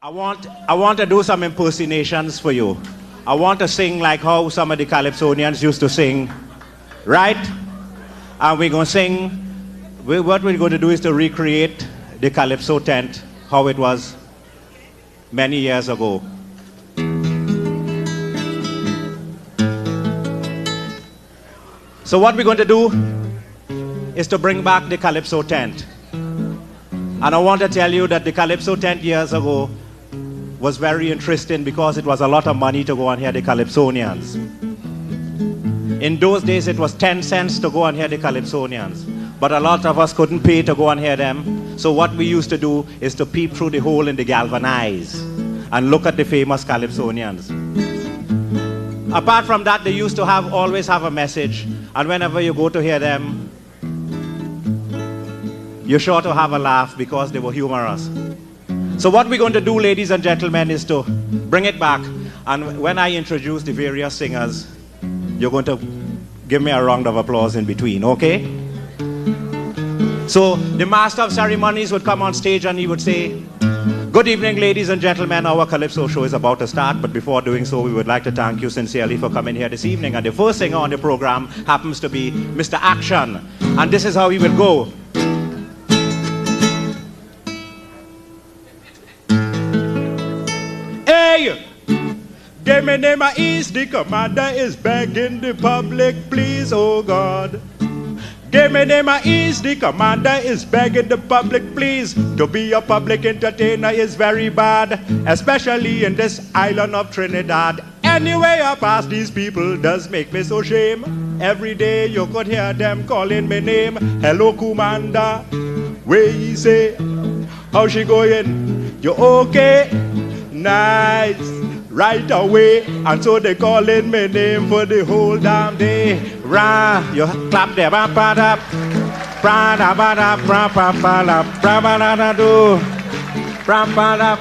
I want to do some impersonations for you. I want to sing like how some of the Calypsonians used to sing, right? And we're going to sing, what we're going to do is to recreate the Calypso tent, how it was many years ago. So what we're going to do is to bring back the Calypso tent. And I want to tell you that the Calypso tent years ago was very interesting because it was a lot of money to go and hear the Calypsonians. In those days, it was 10 cents to go and hear the Calypsonians. But a lot of us couldn't pay to go and hear them. So what we used to do is to peep through the hole in the galvanize and look at the famous Calypsonians. Apart from that, they used to always have a message. And whenever you go to hear them, you're sure to have a laugh because they were humorous. So what we're going to do, ladies and gentlemen, is to bring it back. And when I introduce the various singers, you're going to give me a round of applause in between, okay? So the master of ceremonies would come on stage and he would say, "Good evening, ladies and gentlemen. Our Calypso show is about to start, but before doing so, we would like to thank you sincerely for coming here this evening." And the first singer on the program happens to be Mr. Action. And this is how he will go. Hey! Give me name is the commander is begging the public, please, oh God. Give me name is the commander is begging the public, please. To be a public entertainer is very bad, especially in this island of Trinidad. Anyway, I pass these people does make me so shame. Every day you could hear them calling my name. Hello, commander. Where you say? How she going? You okay? Nice. Right away, and so they calling my name for the whole damn day. Ra, you clap there, ba ba da, pra da ba da, pra pa pa la, pra ba da da do, pra ba da.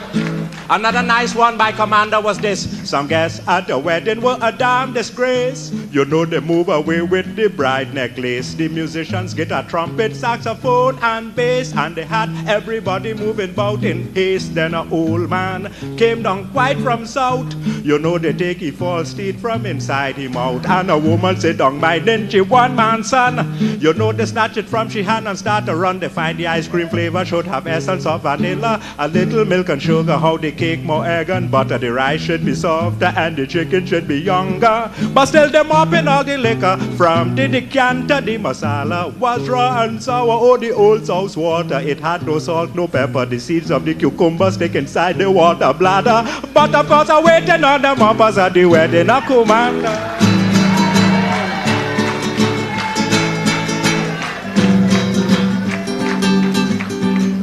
Another nice one by Commander was this: "Some guests at the wedding were a damn disgrace. You know they move away with the bride necklace. The musicians get a trumpet, saxophone, and bass, and they had everybody moving about in haste. Then an old man came down quite from south. You know they take a false teeth from inside him out. And a woman sit down by then she one man's son. You know they snatch it from she hand and start to run. They find the ice cream flavor should have essence of vanilla, a little milk and sugar. How the cake more egg and butter. The rice should be softer and the chicken should be younger. But still them up in all the liquor from the decanter. The masala was raw and sour. Oh, the old sauce water. It had no salt, no pepper. The seeds of the cucumber stick inside the water bladder. But of course I'm waiting on the moppers at the wedding of Commander.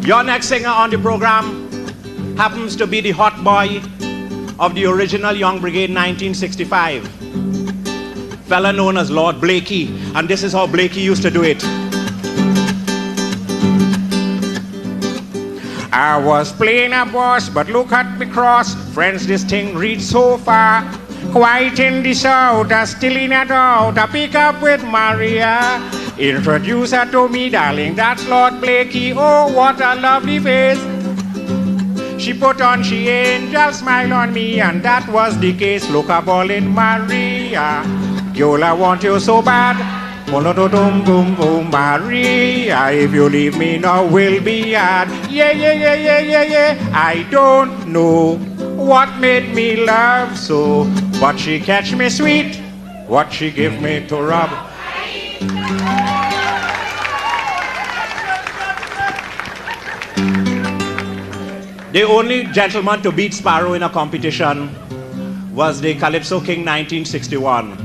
Your next singer on the program happens to be the hot boy of the original Young Brigade 1965. Fella known as Lord Blakey. And this is how Blakey used to do it. I was playing a boss, but look at me cross. Friends, this thing reads so far. Quite in the south, still in a doubt. I pick up with Maria. Introduce her to me, darling, that's Lord Blakey. Oh, what a lovely face. She put on she angel smile on me, and that was the case. Look a ball in Maria. Girl, I want you so bad. Boom, boom, boom, Maria. If you leave me now, we'll be sad. Yeah, yeah, yeah, yeah, yeah, yeah. I don't know what made me love so, but she catch me sweet. What she give me to rub. The only gentleman to beat Sparrow in a competition was the Calypso King 1961.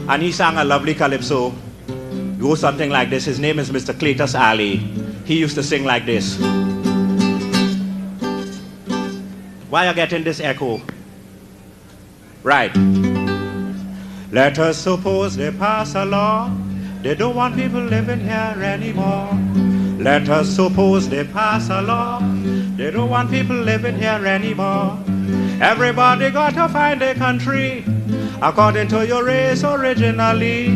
And he sang a lovely calypso. It goes something like this. His name is Mr. Cletus Ali. He used to sing like this. Why are you getting this echo? Right. Let us suppose they pass a law. They don't want people living here anymore. Let us suppose they pass a law. They don't want people living here anymore. Everybody got to find a country according to your race originally.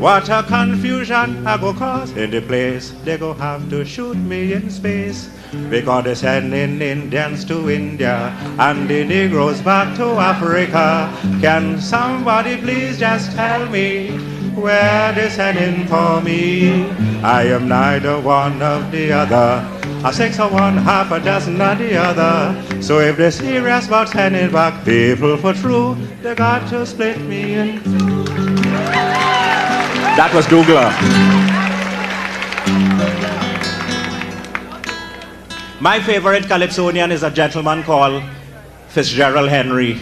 What a confusion I go cause in the place. They go have to shoot me in space. Because they're sending Indians to India and the Negroes back to Africa. Can somebody please just tell me where they're sending for me? I am neither one of the other. A 6 of one, half a dozen of the other. So if they're serious about sending back people for true, they got to split me in two. That was Douglas. My favorite Calypsonian is a gentleman called Fitzgerald Henry,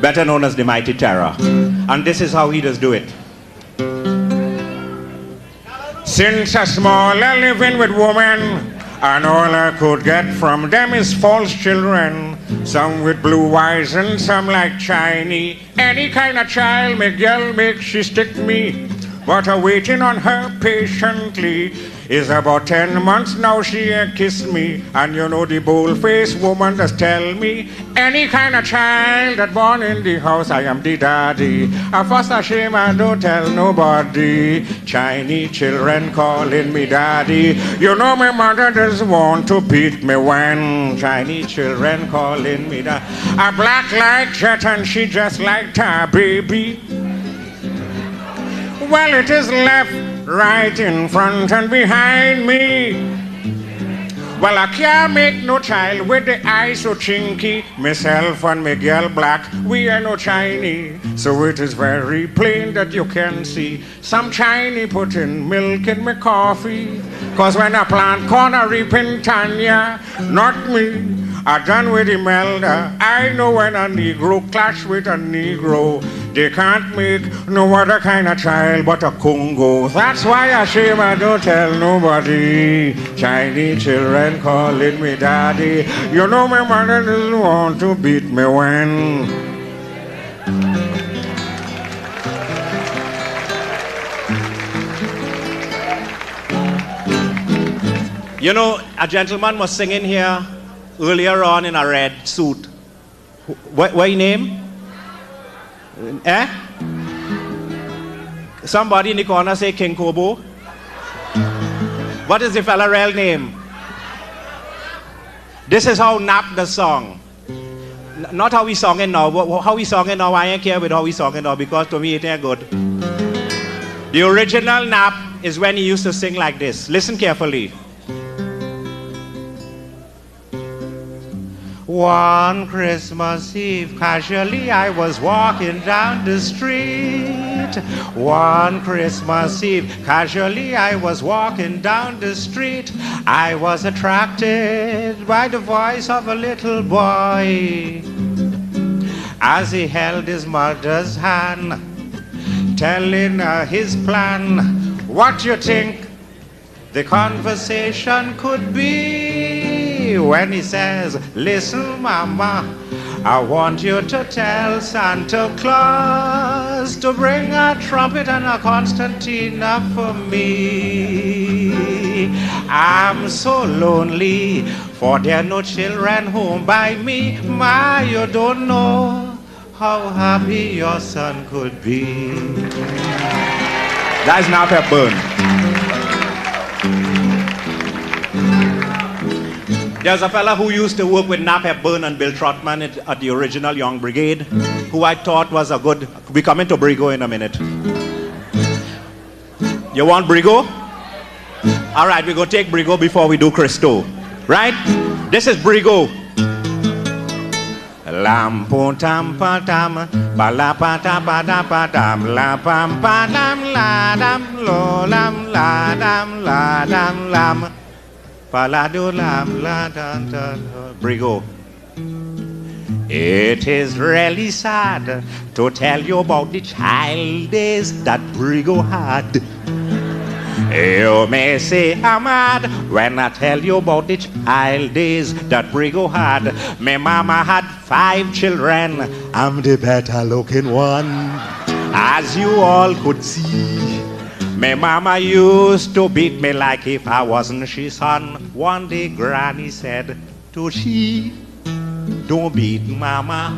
better known as the Mighty Terror. And this is how he does do it. Since a small living with women, and all I could get from them is false children. Some with blue eyes and some like Chinese. Any kind of child, me girl, make she stick me. But I'm waiting on her patiently. It's about 10 months now she kissed me. And you know the bold-faced woman just tell me, any kind of child that born in the house, I am the daddy. I first ashamed I don't tell nobody. Chinese children calling me daddy. You know my mother doesn't want to beat me when Chinese children calling me daddy. I black like jet and she just like her baby. Well, it is left, right, in front and behind me. Well, I can't make no child with the eyes so chinky. Myself and my girl black, we are no Chinese. So it is very plain that you can see some Chinese putting milk in my coffee. Cause when I plant corn, I reap in Tanya, not me. I done with the melder. I know when a Negro clash with a Negro, they can't make no other kind of child but a Congo. That's why I shame I don't tell nobody. Chinese children calling me daddy. You know my mother doesn't want to beat me when. You know, a gentleman was singing here earlier on in a red suit. What your name? Eh? Somebody in the corner say King Kobo. What is the fella real name? This is how Nap the song. Not how we song it now. How we song it now, I ain't care with how we song it now because to me it ain't good. The original Nap is when he used to sing like this. Listen carefully. One Christmas Eve, casually I was walking down the street. One Christmas Eve, casually I was walking down the street. I was attracted by the voice of a little boy as he held his mother's hand, telling her his plan. What you think the conversation could be? When he says, listen mama, I want you to tell Santa Claus to bring a trumpet and a concertina for me. I'm so lonely, for there are no children home by me. Ma, you don't know how happy your son could be. That's not a burn. There's a fella who used to work with Nap Hepburn and Bill Trotman at the original Young Brigade, who I thought was a good... We come into Brigo in a minute. You want Brigo? All right, we're going to take Brigo before we do Christo. Right? This is Brigo. Lam pum tam pa tam, ba la pa ta ba da pa dam, la pam pa dam la dam, lo lam la dam la dam lam. Brigo. It is really sad to tell you about the child days that Brigo had. You may say I'm mad when I tell you about the child days that Brigo had. My mama had 5 children. I'm the better looking one, as you all could see. My mama used to beat me like if I wasn't she son. One day Granny said to she, don't beat mama.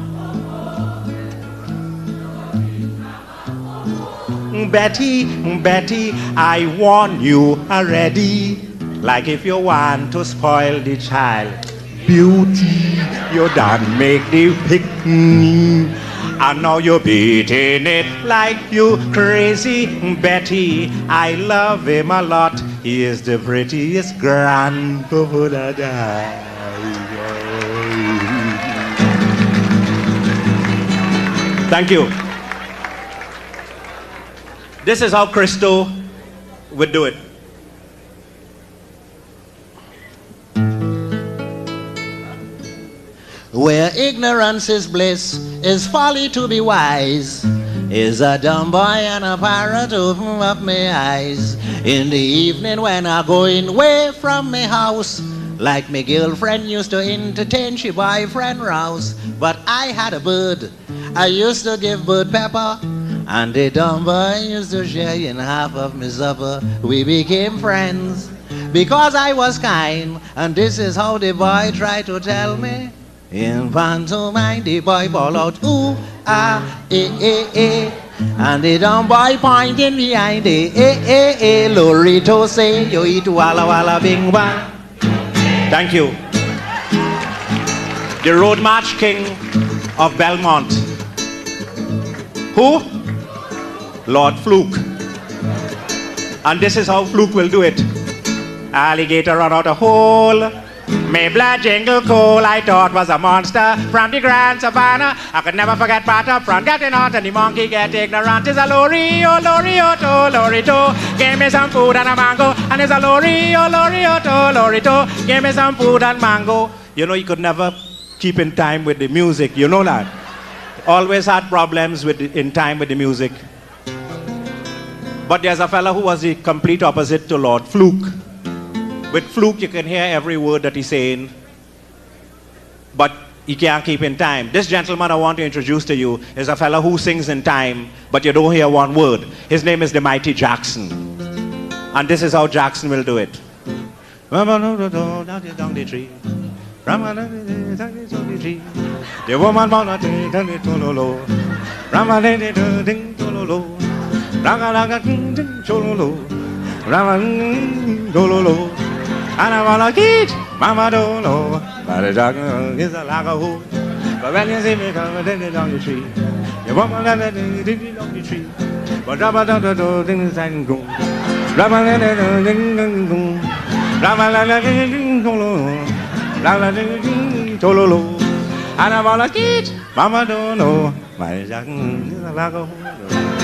Betty, Betty, I warn you already. Like if you want to spoil the child. Beauty, you done make the pick. And now you're beating it like you crazy. Betty, I love him a lot. He is the prettiest grandpa. Thank you. This is how Christo would do it. Where ignorance is bliss, is folly to be wise, is a dumb boy and a parrot open up my eyes. In the evening when I going away from my house, like my girlfriend used to entertain she boyfriend rouse. But I had a bird, I used to give bird pepper, and the dumb boy used to share in half of my supper. We became friends because I was kind, and this is how the boy tried to tell me. In pantomime, the boy ball out, ooh, ah, eh, eh, eh. And the dumb boy pointing behind the Lorito say, yo eat walla walla bing bang. Thank you. The Road March King of Belmont. Who? Lord Fluke. And this is how Fluke will do it. Alligator run out a hole. My blood jingle coal, I thought was a monster from the Grand Savannah. I could never forget Potter from getting hot and the monkey get ignorant. Is a lorry, oh lorry, oh to, lorry to. Give me some food and a mango. And it's a lorry, oh lorry, oh to, lorry to. Give me some food and mango. You know, you could never keep in time with the music. You know that? Always had problems with in time with the music. But there's a fella who was the complete opposite to Lord Fluke. With Fluke, you can hear every word that he's saying, but he can't keep in time. This gentleman I want to introduce to you is a fellow who sings in time, but you don't hear one word. His name is the Mighty Jackson. And this is how Jackson will do it. The woman and I wanna eat, Mama don't know, but the dog is a like a hole. But when you see me coming down the tree, you want me to ding down the tree. But Rabba don't ding and go. Rabba ding go. Rabba ding tololo. And I wanna eat, Mama don't know, but the dog is a like a hole.